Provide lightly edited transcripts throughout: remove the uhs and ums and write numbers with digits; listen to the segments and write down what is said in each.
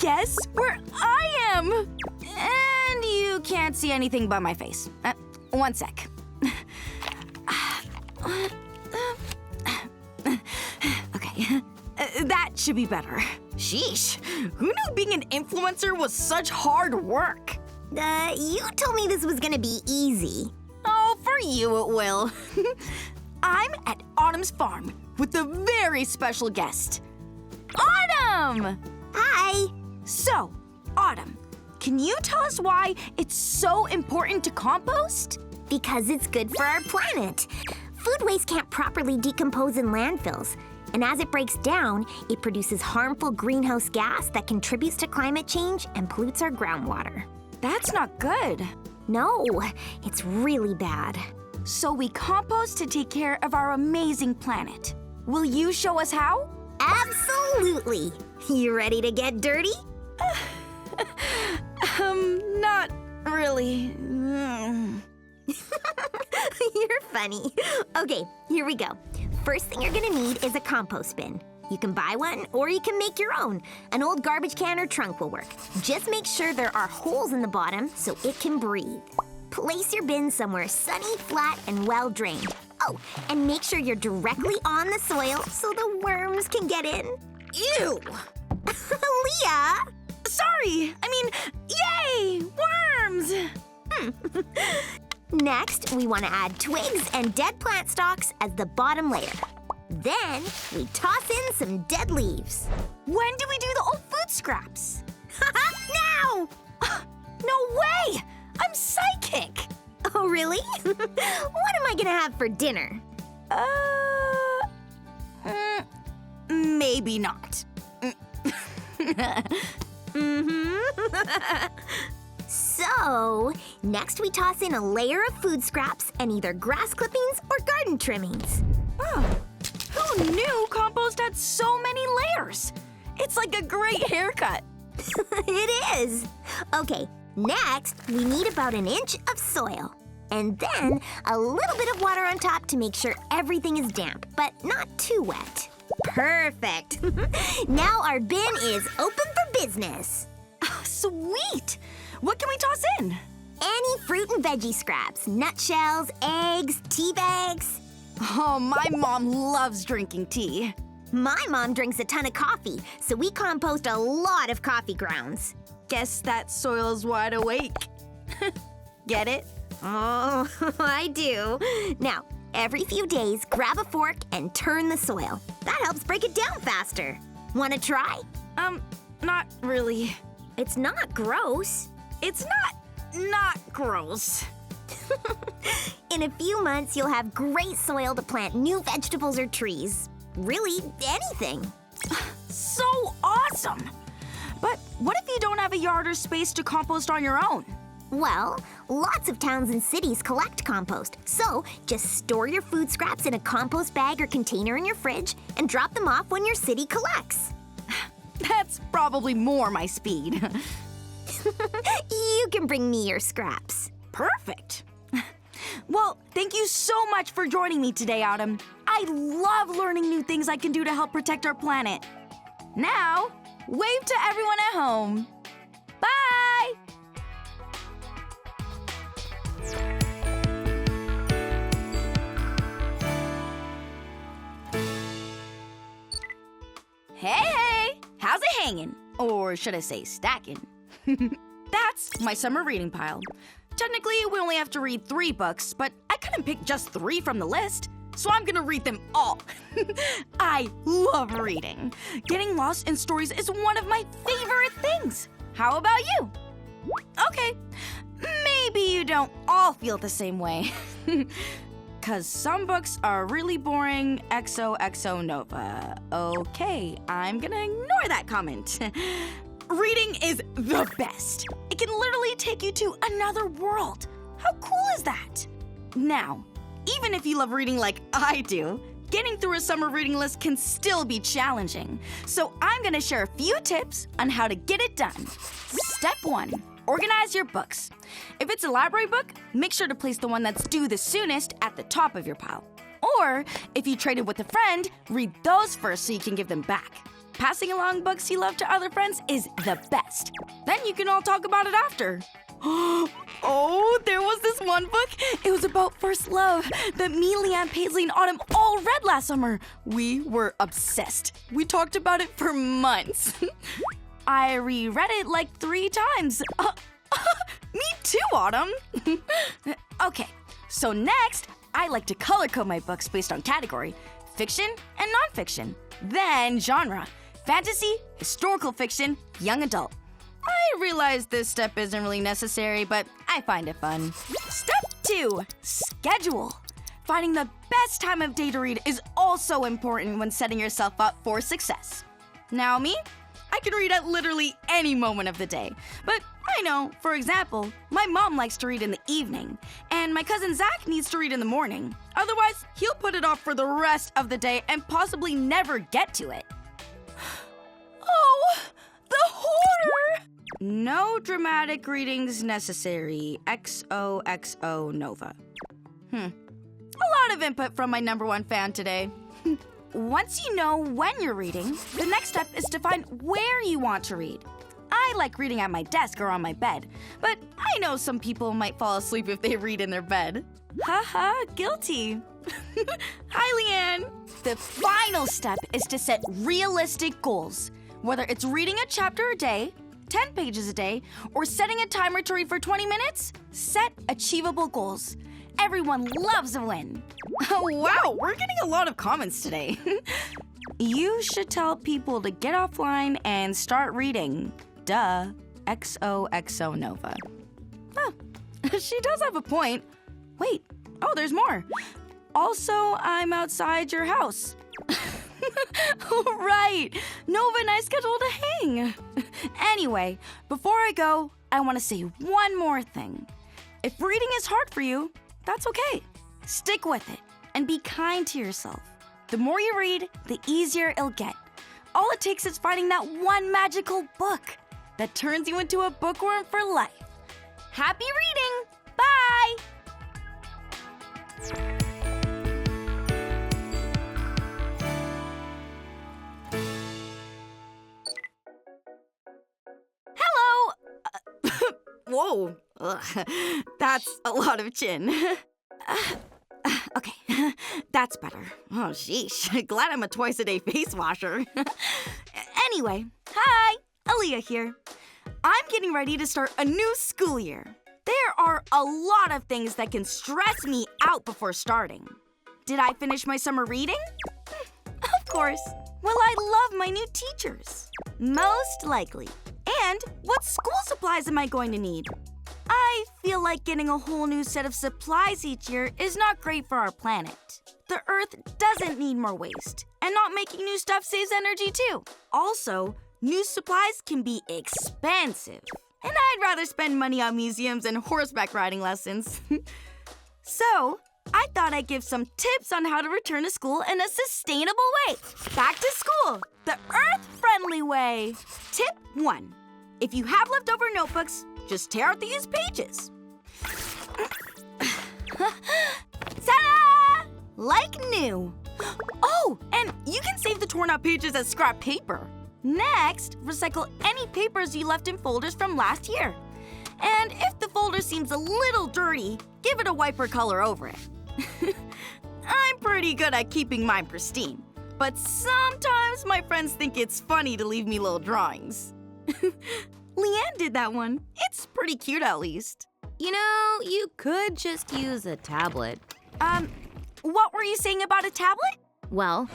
guess where I am? And you can't see anything but my face. One sec. Okay, that should be better. Sheesh, who knew being an influencer was such hard work? You told me this was gonna be easy. Oh, for you it will. I'm at Autumn's farm with a very special guest. Autumn! Hi! So, Autumn, can you tell us why it's so important to compost? Because it's good for our planet. Food waste can't properly decompose in landfills. And as it breaks down, it produces harmful greenhouse gas that contributes to climate change and pollutes our groundwater. That's not good. No, it's really bad. So we compost to take care of our amazing planet. Will you show us how? Absolutely! You ready to get dirty? Not really. You're funny. Okay, here we go. First thing you're gonna need is a compost bin. You can buy one, or you can make your own. An old garbage can or trunk will work. Just make sure there are holes in the bottom so it can breathe. Place your bin somewhere sunny, flat, and well-drained. Oh, and make sure you're directly on the soil so the worms can get in. Ew! Leah! Sorry! Yay! Worms! Next, we want to add twigs and dead plant stalks as the bottom layer. Then, we toss in some dead leaves. When do we do the old food scraps? Now! No way! I'm psychic! Oh, really? What am I gonna have for dinner? Maybe not. So, next we toss in a layer of food scraps and either grass clippings or garden trimmings. Oh, who knew compost had so many layers? It's like a great haircut. It is. Okay, next we need about an inch of soil. And then a little bit of water on top to make sure everything is damp, but not too wet. Perfect. Now our bin is open for business. Oh, sweet! What can we toss in? Any fruit and veggie scraps, nutshells, eggs, tea bags. Oh, my mom loves drinking tea. My mom drinks a ton of coffee, so we compost a lot of coffee grounds. Guess that soil's wide awake. Get it? Oh, I do. Now, every few days, grab a fork and turn the soil. That helps break it down faster. Want to try? Not really. It's not gross. It's not gross. In a few months, you'll have great soil to plant new vegetables or trees. Really, anything. So awesome! But what if you don't have a yard or space to compost on your own? Well, lots of towns and cities collect compost, so just store your food scraps in a compost bag or container in your fridge and drop them off when your city collects. That's probably more my speed. You can bring me your scraps. Perfect. Well, thank you so much for joining me today, Autumn. I love learning new things I can do to help protect our planet. Now, wave to everyone at home. Bye! Hey! How's it hanging? Or should I say stacking? That's my summer reading pile. Technically, we only have to read 3 books, but I couldn't pick just 3 from the list, so I'm gonna read them all. I love reading. Getting lost in stories is one of my favorite things. How about you? Okay, maybe you don't all feel the same way. 'Cause some books are really boring, XOXO Nova. Okay, I'm gonna ignore that comment. Reading is the best. It can literally take you to another world. How cool is that? Now, even if you love reading like I do, getting through a summer reading list can still be challenging. So I'm gonna share a few tips on how to get it done. Step 1, organize your books. If it's a library book, make sure to place the one that's due the soonest at the top of your pile. Or, if you traded with a friend, read those first so you can give them back. passing along books you love to other friends is the best. Then you can all talk about it after. Oh, there was this one book. It was about first love that me, Leanne, Paisley, and Autumn all read last summer. We were obsessed. We talked about it for months. I reread it like 3 times. Me too, Autumn. Okay, so next, I like to color code my books based on category: fiction and nonfiction. Then genre: fantasy, historical fiction, young adult. I realize this step isn't really necessary, but I find it fun. Step 2, schedule. Finding the best time of day to read is also important when setting yourself up for success. Now me, I can read at literally any moment of the day. But I know, for example, my mom likes to read in the evening, and my cousin Zach needs to read in the morning. Otherwise, he'll put it off for the rest of the day and possibly never get to it. Oh, the horror! No dramatic readings necessary. XOXO Nova. A lot of input from my #1 fan today. Once you know when you're reading, the next step is to find where you want to read. I like reading at my desk or on my bed, but I know some people might fall asleep if they read in their bed. Haha, guilty. Hi, Leanne. The final step is to set realistic goals. Whether it's reading a chapter a day, 10 pages a day, or setting a timer to read for 20 minutes, set achievable goals. Everyone loves a win. Oh, wow, we're getting a lot of comments today. You should tell people to get offline and start reading. Duh. XOXO Nova. Huh. She does have a point. Wait. Oh, there's more. Also, I'm outside your house. Right. Nova and I scheduled a hang. Anyway, before I go, I want to say one more thing. If reading is hard for you, that's okay. Stick with it and be kind to yourself. The more you read, the easier it'll get. All it takes is finding that one magical book that turns you into a bookworm for life. Happy reading! Bye! Hello! Whoa, that's a lot of chin. Okay, that's better. Oh, sheesh. Glad I'm a twice-a-day face washer. Anyway, hi, Aliya here. I'm getting ready to start a new school year. There are a lot of things that can stress me out before starting. Did I finish my summer reading? Of course. Will I love my new teachers? Most likely. And what school supplies am I going to need? I feel like getting a whole new set of supplies each year is not great for our planet. The Earth doesn't need more waste, and not making new stuff saves energy too. Also, new supplies can be expensive, and I'd rather spend money on museums and horseback riding lessons. So, I thought I'd give some tips on how to return to school in a sustainable way. Back to school, the Earth-friendly way. Tip 1. If you have leftover notebooks, just tear out the used pages. Ta-da! Like new. Oh, and you can save the torn out pages as scrap paper. Next, recycle any papers you left in folders from last year. And if the folder seems a little dirty, give it a wiper color over it. I'm pretty good at keeping mine pristine, but sometimes my friends think it's funny to leave me little drawings. Leanne did that one. It's pretty cute, at least. You know, you could just use a tablet. What were you saying about a tablet? Well,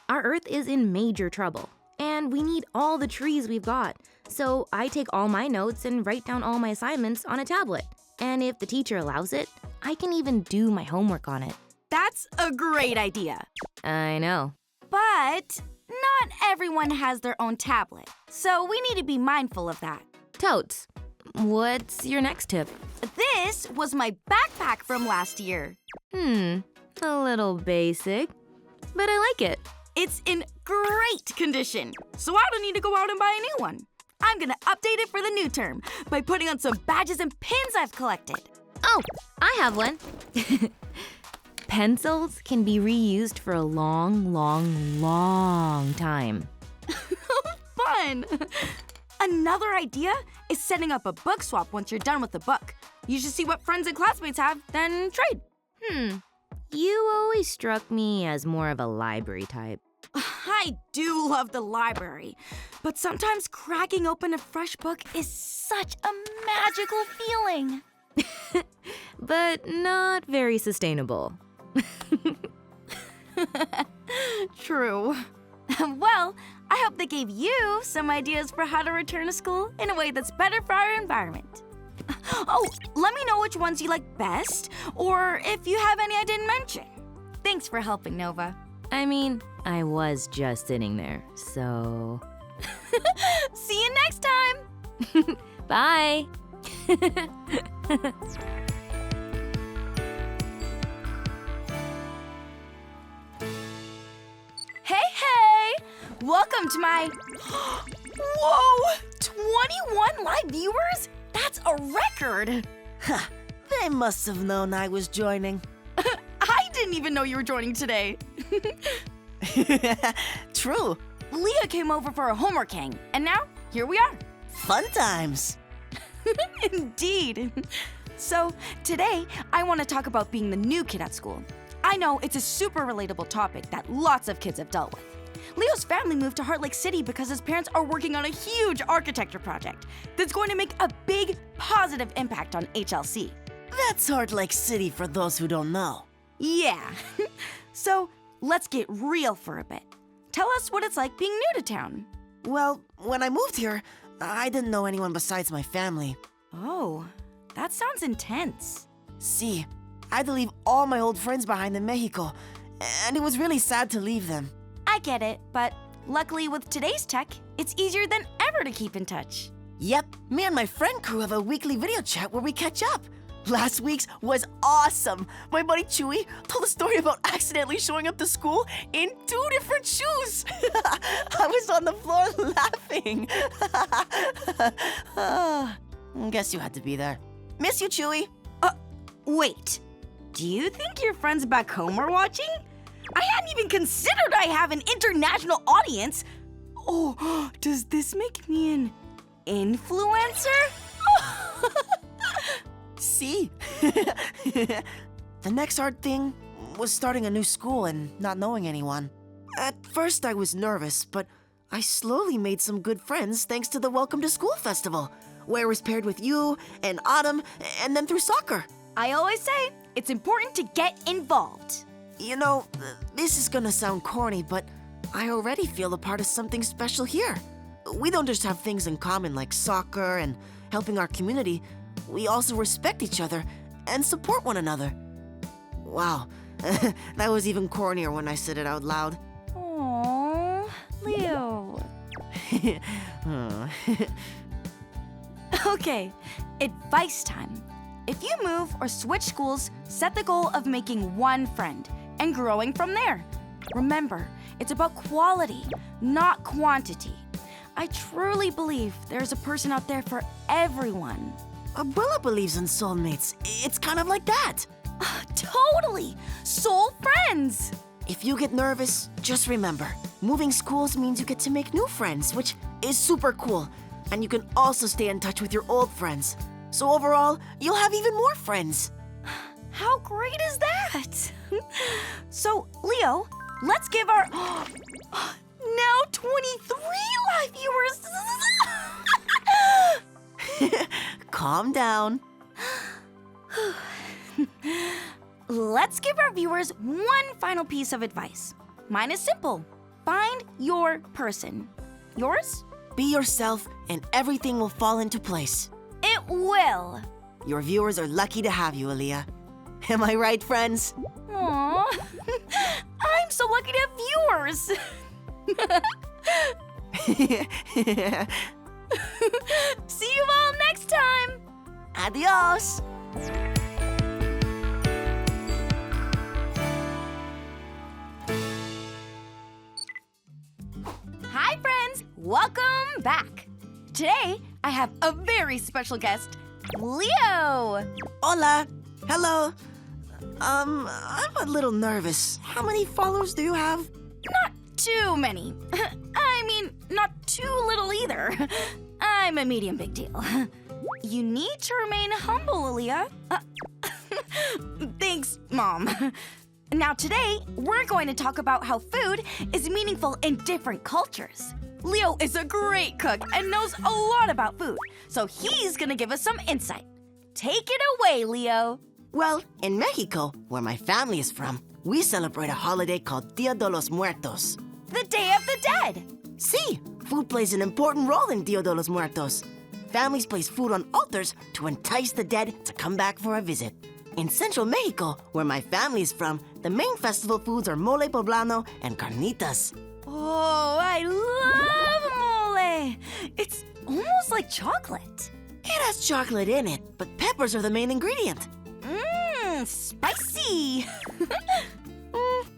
our Earth is in major trouble, and we need all the trees we've got. So I take all my notes and write down all my assignments on a tablet. And if the teacher allows it, I can even do my homework on it. That's a great idea. I know. But not everyone has their own tablet, so we need to be mindful of that. Totes, what's your next tip? This was my backpack from last year. A little basic, but I like it. It's in great condition, so I don't need to go out and buy a new one. I'm gonna update it for the new term by putting on some badges and pins I've collected. Oh, I have one. Pencils can be reused for a long, long, long time. fun! Another idea is setting up a book swap once you're done with the book. You should see what friends and classmates have, then trade. You always struck me as more of a library type. I do love the library, but sometimes cracking open a fresh book is such a magical feeling. But not very sustainable. True. Well, I hope they gave you some ideas for how to return to school in a way that's better for our environment. Oh, let me know which ones you like best, or if you have any I didn't mention. Thanks for helping, Nova. I mean, I was just sitting there, so... See you next time! Bye! Hey! Welcome to my... Whoa! 21 live viewers? That's a record! They must have known I was joining. I didn't even know you were joining today. True. Leah came over for a homework hang, and now here we are. Fun times. Indeed. So, today, I want to talk about being the new kid at school. I know it's a super relatable topic that lots of kids have dealt with. Leo's family moved to Heart Lake City because his parents are working on a huge architecture project that's going to make a big positive impact on HLC. That's Heart Lake City for those who don't know. Yeah. So, let's get real for a bit. Tell us what it's like being new to town. Well, when I moved here, I didn't know anyone besides my family. Oh, that sounds intense. See, I had to leave all my old friends behind in Mexico, and it was really sad to leave them. I get it, but luckily with today's tech, it's easier than ever to keep in touch. Yep, me and my friend crew have a weekly video chat where we catch up. Last week's was awesome. My buddy Chewy told a story about accidentally showing up to school in 2 different shoes. I was on the floor laughing. Guess you had to be there. Miss you, Chewy. Wait, do you think your friends back home are watching? I hadn't even considered I have an international audience. Oh, does this make me an influencer? See? The next hard thing was starting a new school and not knowing anyone. At first I was nervous, but I slowly made some good friends thanks to the Welcome to School Festival, where I was paired with you and Autumn, and then through soccer. I always say, it's important to get involved. You know, this is gonna sound corny, but I already feel a part of something special here. We don't just have things in common like soccer and helping our community, we also respect each other and support one another. Wow, that was even cornier when I said it out loud. Aww, Leo. Okay, advice time. If you move or switch schools, set the goal of making one friend and growing from there. Remember, it's about quality, not quantity. I truly believe there's a person out there for everyone. Abuela believes in soulmates. It's kind of like that. Totally! Soul friends! If you get nervous, just remember, moving schools means you get to make new friends, which is super cool. And you can also stay in touch with your old friends. So overall, you'll have even more friends. How great is that? So, Leo, let's give our now 23 live viewers. Calm down. Let's give our viewers one final piece of advice. Mine is simple. Find your person. Yours? Be yourself and everything will fall into place. It will. Your viewers are lucky to have you, Aliya. Am I right, friends? Aww. I'm so lucky to have viewers. See you all next time. Adios. Hi, friends. Welcome back. Today, I have a very special guest, Leo. Hola. Hello. I'm a little nervous. How many followers do you have? Not too many. I mean, not too little either. I'm a medium big deal. You need to remain humble, Aliya. Thanks, Mom. Now today, we're going to talk about how food is meaningful in different cultures. Leo is a great cook and knows a lot about food, so he's gonna give us some insight. Take it away, Leo. Well, in Mexico, where my family is from, we celebrate a holiday called Dia de los Muertos. The Day of the Dead. See, food plays an important role in Dia de los Muertos. Families place food on altars to entice the dead to come back for a visit. In central Mexico, where my family is from, the main festival foods are mole poblano and carnitas. Oh, I love mole. It's almost like chocolate. It has chocolate in it, but peppers are the main ingredient. Mmm, spicy.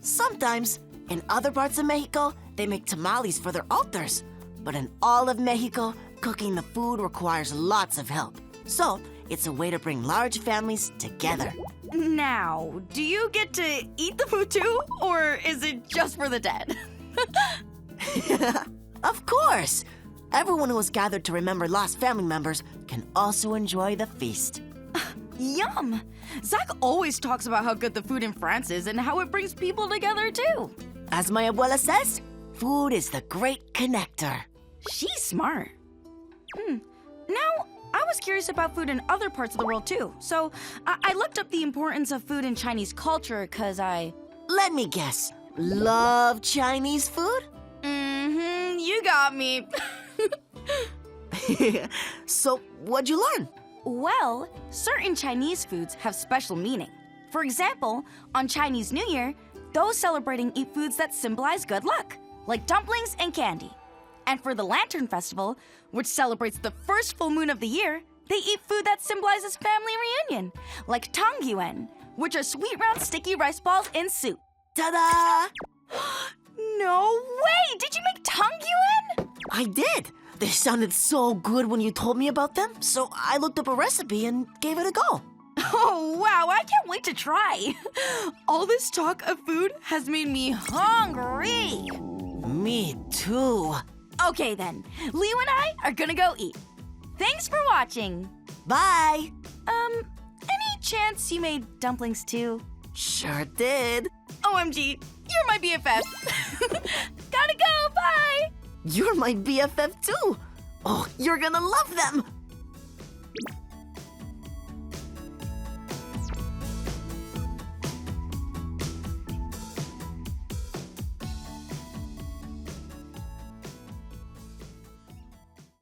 Sometimes. In other parts of Mexico, they make tamales for their altars. But in all of Mexico, cooking the food requires lots of help. So, it's a way to bring large families together. Now, do you get to eat the food too, or is it just for the dead? Of course! Everyone who has gathered to remember lost family members can also enjoy the feast. Yum! Zach always talks about how good the food in France is and how it brings people together too. As my abuela says, food is the great connector. She's smart. Now, I was curious about food in other parts of the world too, so I looked up the importance of food in Chinese culture because Let me guess. Love Chinese food? You got me. So, what'd you learn? Well, certain Chinese foods have special meaning. For example, on Chinese New Year, those celebrating eat foods that symbolize good luck, like dumplings and candy. And for the Lantern Festival, which celebrates the first full moon of the year, they eat food that symbolizes family reunion, like tangyuan, which are sweet round sticky rice balls in soup. Ta-da! No way! Did you make tangyuan? I did! They sounded so good when you told me about them, so I looked up a recipe and gave it a go. Oh, wow, I can't wait to try. All this talk of food has made me hungry. Me too. Okay then, Leo and I are gonna go eat. Thanks for watching. Bye! Any chance you made dumplings too? Sure did. OMG, you're my BFF. Gotta go, bye! You're my BFF too. Oh, you're gonna love them.